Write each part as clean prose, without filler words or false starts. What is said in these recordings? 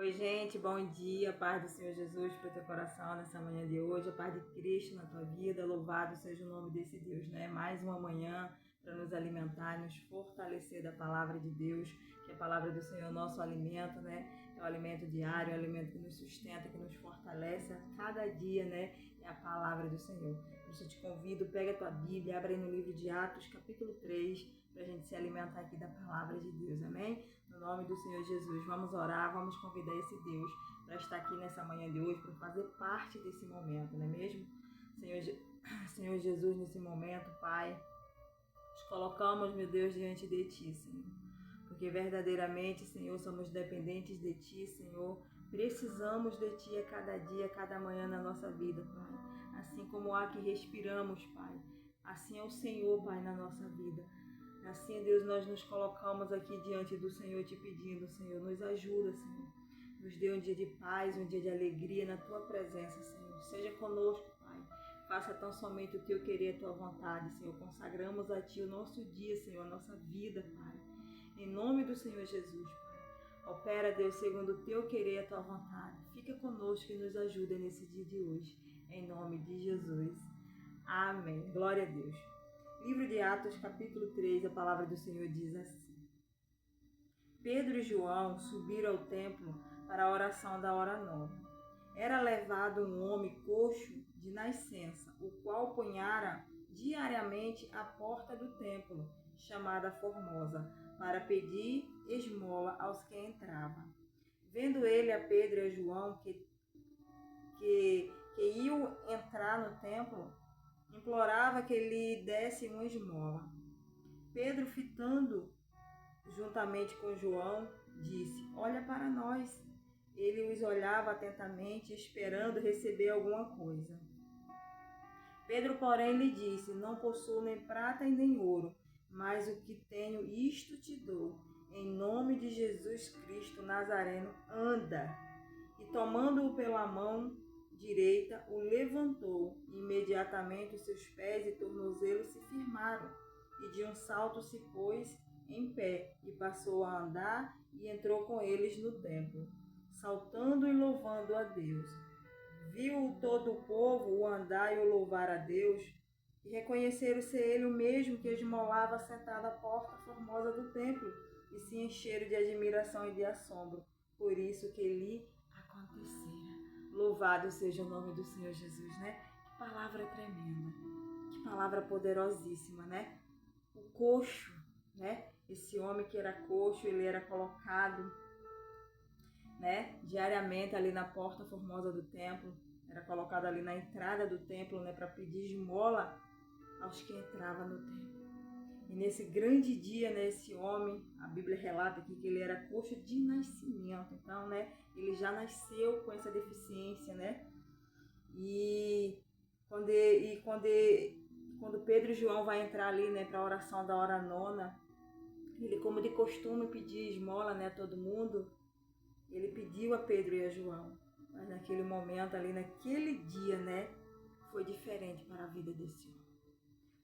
Oi, gente, bom dia, paz do Senhor Jesus para o teu coração nessa manhã de hoje, a paz de Cristo na tua vida, louvado seja o nome desse Deus, né? Mais uma manhã para nos alimentar, nos fortalecer da palavra de Deus, que a palavra do Senhor é o nosso alimento, né? É o alimento diário, é o alimento que nos sustenta, que nos fortalece a cada dia, né? É a palavra do Senhor. Por isso eu te convido, pega a tua Bíblia, abre aí no livro de Atos, capítulo 3, para a gente se alimentar aqui da palavra de Deus, amém? No nome do Senhor Jesus, vamos orar, vamos convidar esse Deus para estar aqui nessa manhã de hoje, para fazer parte desse momento, não é mesmo? Senhor Jesus, nesse momento, Pai, nos colocamos, meu Deus, diante de Ti, Senhor. Porque verdadeiramente, Senhor, somos dependentes de Ti, Senhor. Precisamos de Ti a cada dia, a cada manhã na nossa vida, Pai. Assim como o ar que respiramos, Pai. Assim é o Senhor, Pai, na nossa vida. Assim, Deus, nós nos colocamos aqui diante do Senhor, te pedindo, Senhor, nos ajuda, Senhor. Nos dê um dia de paz, um dia de alegria na Tua presença, Senhor. Seja conosco, Pai. Faça tão somente o Teu querer, a Tua vontade, Senhor. Consagramos a Ti o nosso dia, Senhor, a nossa vida, Pai. Em nome do Senhor Jesus, Pai. Opera, Deus, segundo o Teu querer, a Tua vontade. Fica conosco e nos ajuda nesse dia de hoje. Em nome de Jesus. Amém. Glória a Deus. Livro de Atos, capítulo 3, a palavra do Senhor diz assim: Pedro e João subiram ao templo para a oração da hora nova. Era levado um homem coxo de nascença, o qual punhara diariamente à porta do templo, chamada Formosa, para pedir esmola aos que entravam. Vendo ele a Pedro e a João que iam entrar no templo, implorava que lhe desse uma esmola. Pedro, fitando juntamente com João, disse: Olha para nós. Ele os olhava atentamente, esperando receber alguma coisa. Pedro, porém, lhe disse: Não possuo nem prata e nem ouro, mas o que tenho, isto te dou. Em nome de Jesus Cristo Nazareno, anda. E tomando-o pela mão direita, o levantou. Imediatamente os seus pés e tornozelos se firmaram, e de um salto se pôs em pé, e passou a andar, e entrou com eles no templo, saltando e louvando a Deus. Viu todo o povo o andar e o louvar a Deus, e reconheceram ser ele o mesmo que esmolava sentado à porta formosa do templo, e se encheram de admiração e de assombro, por isso que lhe acontecera. Louvado seja o nome do Senhor Jesus, né? Que palavra tremenda, que palavra poderosíssima, né? O coxo, né? Esse homem que era coxo, ele era colocado, né, diariamente ali na porta formosa do templo, era colocado ali na entrada do templo, né, para pedir esmola aos que entravam no templo. E nesse grande dia, né, esse homem, a Bíblia relata aqui que ele era coxo de nascimento, então, né, ele já nasceu com essa deficiência, né, quando Pedro e João vai entrar ali, né, para a oração da hora nona, ele, como de costume, pedia esmola, né, a todo mundo. Ele pediu a Pedro e a João, mas naquele momento ali, naquele dia, né, foi diferente para a vida desse homem.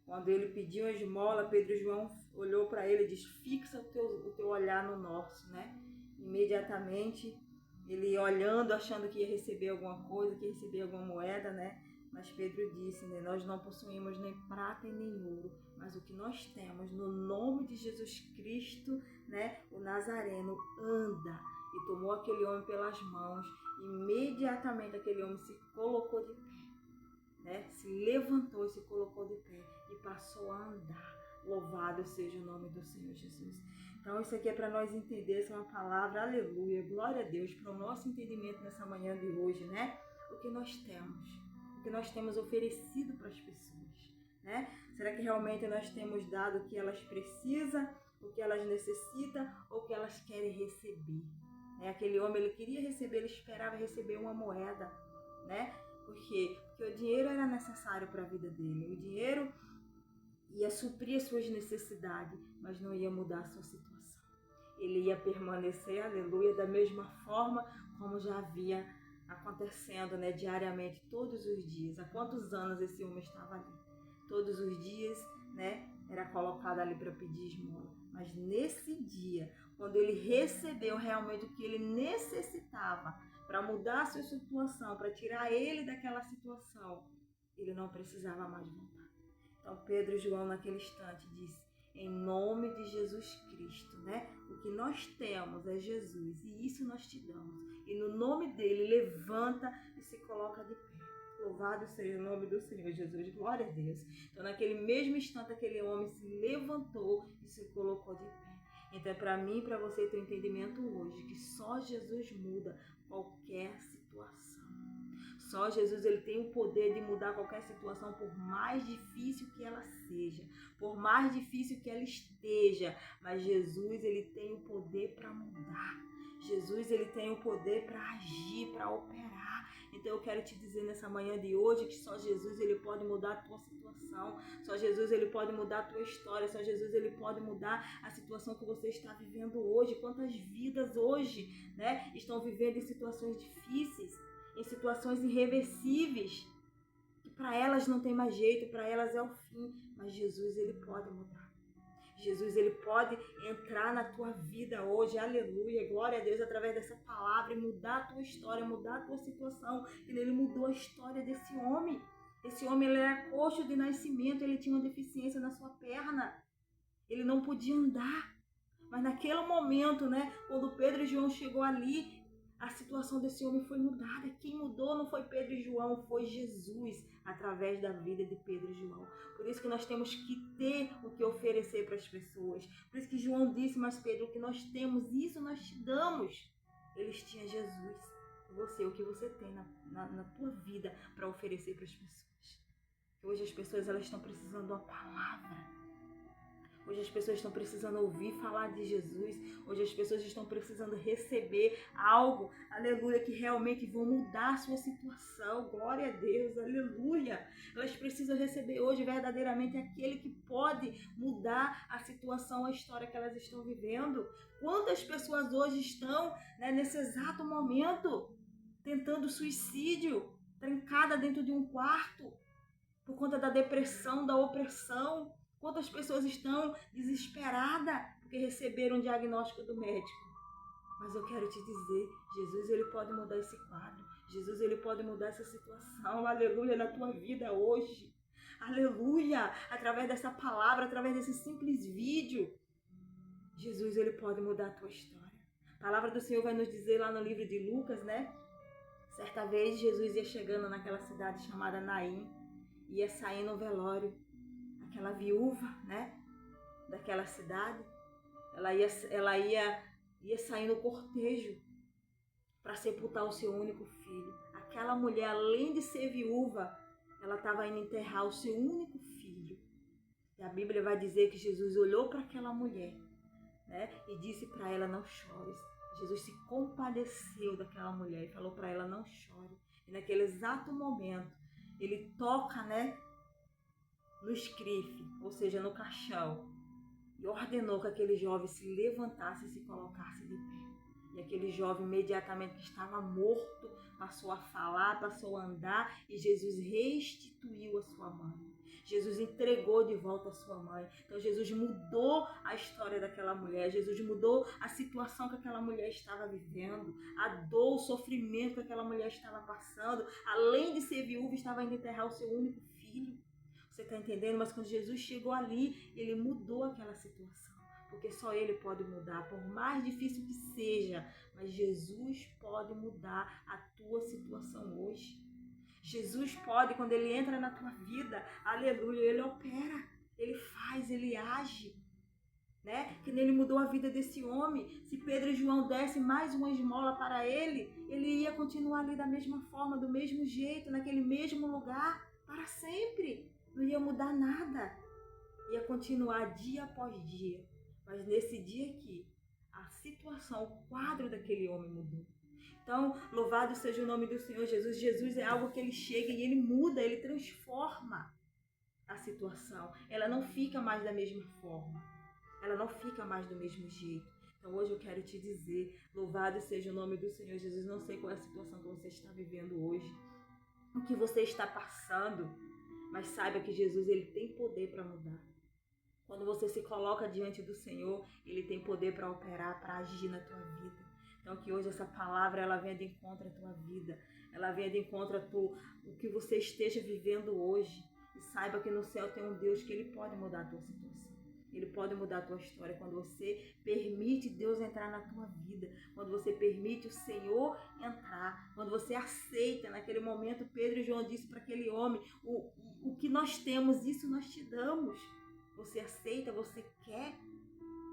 Quando ele pediu a esmola, Pedro e João olhou para ele e disse: fixa o teu olhar no nosso, né? Imediatamente, ele olhando, achando que ia receber alguma coisa, que ia receber alguma moeda, né? Mas Pedro disse, né, nós não possuímos nem prata e nem ouro, mas o que nós temos, no nome de Jesus Cristo, né, o Nazareno, anda. E tomou aquele homem pelas mãos, imediatamente aquele homem se colocou de pé, né? Se levantou e se colocou de pé e passou a andar. Louvado seja o nome do Senhor Jesus. Então isso aqui é para nós entender, essa é uma palavra, aleluia, glória a Deus, para o nosso entendimento nessa manhã de hoje, né? O que nós temos oferecido para as pessoas, né? Será que realmente nós temos dado o que elas precisam, o que elas necessitam ou o que elas querem receber? Aquele homem, ele queria receber, ele esperava receber uma moeda, né? Por quê? Porque o dinheiro era necessário para a vida dele. O dinheiro ia suprir as suas necessidades, mas não ia mudar a sua situação. Ele ia permanecer, aleluia, da mesma forma como já havia acontecendo, né, diariamente, todos os dias. Há quantos anos esse homem estava ali? Todos os dias, né, era colocado ali para pedir esmola. Mas nesse dia, quando ele recebeu realmente o que ele necessitava para mudar a sua situação, para tirar ele daquela situação, ele não precisava mais voltar. Então Pedro e João naquele instante disse: em nome de Jesus Cristo, né? O que nós temos é Jesus e isso nós te damos. E no nome dele levanta e se coloca de pé. Louvado seja o nome do Senhor Jesus, glória a Deus. Então naquele mesmo instante aquele homem se levantou e se colocou de pé. Então é para mim e para você ter um entendimento hoje que só Jesus muda qualquer situação. Só Jesus ele tem o poder de mudar qualquer situação, por mais difícil que ela seja, por mais difícil que ela esteja, mas Jesus ele tem o poder para mudar. Jesus ele tem o poder para agir, para operar. Então eu quero te dizer nessa manhã de hoje que só Jesus ele pode mudar a tua situação, só Jesus ele pode mudar a tua história, só Jesus ele pode mudar a situação que você está vivendo hoje. Quantas vidas hoje, né, estão vivendo em situações difíceis, em situações irreversíveis, que para elas não tem mais jeito, para elas é o fim, mas Jesus ele pode mudar. Jesus ele pode entrar na tua vida hoje, aleluia, glória a Deus, através dessa palavra e mudar a tua história, mudar a tua situação. Ele mudou a história desse homem. Esse homem ele era coxo de nascimento, ele tinha uma deficiência na sua perna, ele não podia andar. Mas naquele momento, né, quando Pedro e João chegou ali, a situação desse homem foi mudada. Quem mudou não foi Pedro e João, foi Jesus, através da vida de Pedro e João. Por isso que nós temos que ter o que oferecer para as pessoas. Por isso que João disse: mas Pedro, o que nós temos, isso nós te damos. Eles tinham Jesus. Você, o que você tem na tua vida para oferecer para as pessoas. Hoje as pessoas elas estão precisando de uma palavra. Hoje as pessoas estão precisando ouvir falar de Jesus. Hoje as pessoas estão precisando receber algo, aleluia, que realmente vão mudar a sua situação. Glória a Deus, aleluia. Elas precisam receber hoje verdadeiramente aquele que pode mudar a situação, a história que elas estão vivendo. Quantas pessoas hoje estão, né, nesse exato momento tentando suicídio, trancada dentro de um quarto, por conta da depressão, da opressão. Quantas pessoas estão desesperadas porque receberam um diagnóstico do médico. Mas eu quero te dizer, Jesus ele pode mudar esse quadro. Jesus ele pode mudar essa situação, aleluia, na tua vida hoje. Aleluia, através dessa palavra, através desse simples vídeo. Jesus ele pode mudar a tua história. A palavra do Senhor vai nos dizer lá no livro de Lucas, né? Certa vez Jesus ia chegando naquela cidade chamada Naim, ia sair no velório. Aquela viúva, né, daquela cidade, ela ia sair no cortejo para sepultar o seu único filho. Aquela mulher, além de ser viúva, ela estava indo enterrar o seu único filho. E a Bíblia vai dizer que Jesus olhou para aquela mulher, né, e disse para ela: não chores. Jesus se compadeceu daquela mulher e falou para ela: não chore. E naquele exato momento, ele toca, né, no escrife, ou seja, no caixão, e ordenou que aquele jovem se levantasse e se colocasse de pé. E aquele jovem, imediatamente que estava morto, passou a falar, passou a andar, e Jesus restituiu a sua mãe. Jesus entregou de volta a sua mãe. Então Jesus mudou a história daquela mulher. Jesus mudou a situação que aquela mulher estava vivendo, a dor, o sofrimento que aquela mulher estava passando. Além de ser viúva, estava indo enterrar o seu único filho. Você está entendendo? Mas quando Jesus chegou ali, ele mudou aquela situação. Porque só ele pode mudar, por mais difícil que seja. Mas Jesus pode mudar a tua situação hoje. Jesus pode, quando ele entra na tua vida, aleluia, ele opera, ele faz, ele age. Né? Que ele mudou a vida desse homem. Se Pedro e João dessem mais uma esmola para ele, ele ia continuar ali da mesma forma, do mesmo jeito, naquele mesmo lugar, para sempre. Não ia mudar nada, ia continuar dia após dia. Mas nesse dia aqui, a situação, o quadro daquele homem mudou. Então, louvado seja o nome do Senhor Jesus. Jesus é algo que ele chega e ele muda, ele transforma a situação. Ela não fica mais da mesma forma, ela não fica mais do mesmo jeito. Então hoje eu quero te dizer, louvado seja o nome do Senhor Jesus. Não sei qual é a situação que você está vivendo hoje, o que você está passando, mas saiba que Jesus ele tem poder para mudar. Quando você se coloca diante do Senhor, Ele tem poder para operar, para agir na tua vida. Então que hoje essa palavra ela venha de encontro à tua vida, ela venha de encontro o que você esteja vivendo hoje. E saiba que no céu tem um Deus que Ele pode mudar a tua situação. Ele pode mudar a tua história quando você permite Deus entrar na tua vida, quando você permite o Senhor entrar, quando você aceita. Naquele momento Pedro e João disse para aquele homem, o que nós temos, isso nós te damos. Você aceita, você quer,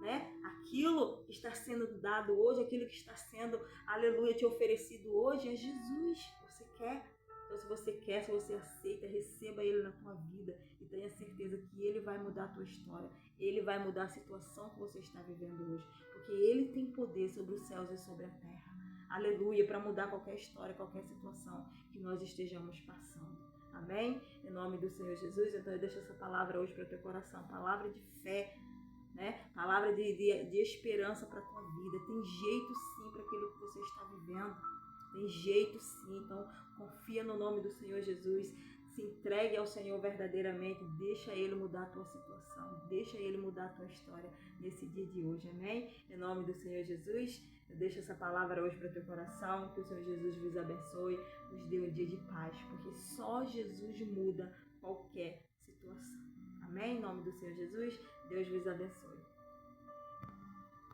né? Aquilo que está sendo dado hoje, aquilo que está sendo, aleluia, te oferecido hoje é Jesus. Você quer? Então se você quer, se você aceita, receba Ele na tua vida e tenha certeza que Ele vai mudar a tua história. Ele vai mudar a situação que você está vivendo hoje, porque Ele tem poder sobre os céus e sobre a terra. Aleluia, para mudar qualquer história, qualquer situação que nós estejamos passando. Amém? Em nome do Senhor Jesus. Então eu deixo essa palavra hoje para o teu coração, palavra de fé, né? Palavra de esperança para a tua vida. Tem jeito sim para aquilo que você está vivendo. Tem jeito sim. Então confia no nome do Senhor Jesus. Se entregue ao Senhor verdadeiramente. Deixa Ele mudar a tua situação. Deixa Ele mudar a tua história nesse dia de hoje. Amém? Em nome do Senhor Jesus. Eu deixo essa palavra hoje para o teu coração. Que o Senhor Jesus vos abençoe. Nos dê um dia de paz. Porque só Jesus muda qualquer situação. Amém? Em nome do Senhor Jesus. Deus vos abençoe.